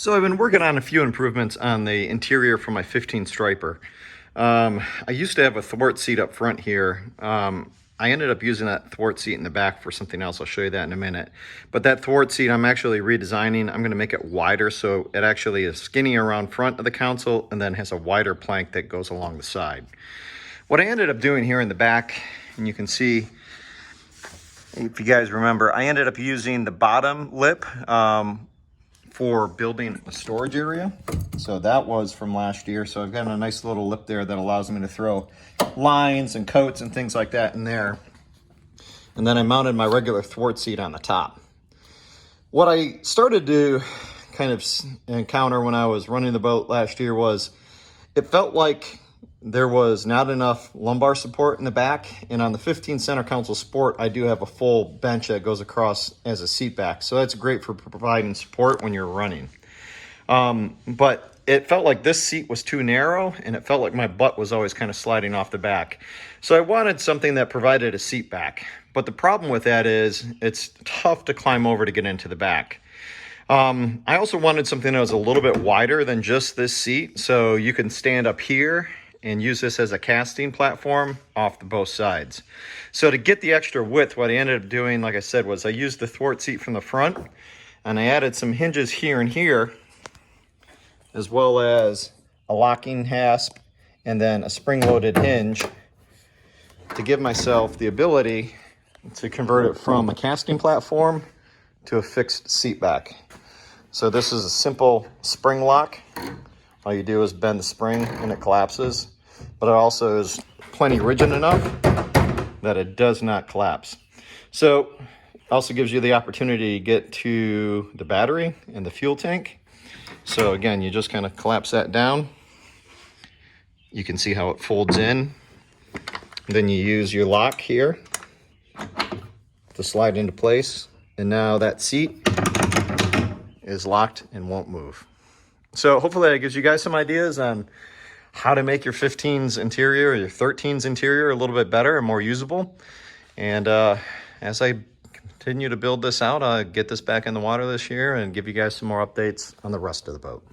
So I've been working on a few improvements on the interior for my 15 striper. I used to have a thwart seat up front here. I ended up using that thwart seat in the back for something else. I'll show you that in a minute. But that thwart seat I'm actually redesigning. I'm going to make it wider so it actually is skinny around front of the console and then has a wider plank that goes along the side. What I ended up doing here in the back, and you can see, if you guys remember, I ended up using the bottom lip for building a storage area. So that was from last year. So I've got a nice little lip there that allows me to throw lines and coats and things like that in there. And then I mounted my regular thwart seat on the top. What I started to kind of encounter when I was running the boat last year was it felt like there was not enough lumbar support in the back. And on the 15 center console Sport, I do have a full bench that goes across as a seat back. So that's great for providing support when you're running. But it felt like this seat was too narrow and it felt like my butt was always kind of sliding off the back. So I wanted something that provided a seat back. But the problem with that is it's tough to climb over to get into the back. I also wanted something that was a little bit wider than just this seat. So you can stand up here and use this as a casting platform off the both sides. So to get the extra width, what I ended up doing, like I said, was I used the thwart seat from the front and I added some hinges here and here, as well as a locking hasp and then a spring-loaded hinge to give myself the ability to convert it from a casting platform to a fixed seat back. So this is a simple spring lock. All you do is bend the spring and it collapses, but it also is plenty rigid enough that it does not collapse. So it also gives you the opportunity to get to the battery and the fuel tank. So again, you just kind of collapse that down. You can see how it folds in. Then you use your lock here to slide into place. And now that seat is locked and won't move. So hopefully that gives you guys some ideas on how to make your 15's interior or your 13's interior a little bit better and more usable. And as I continue to build this out, I'll get this back in the water this year and give you guys some more updates on the rest of the boat.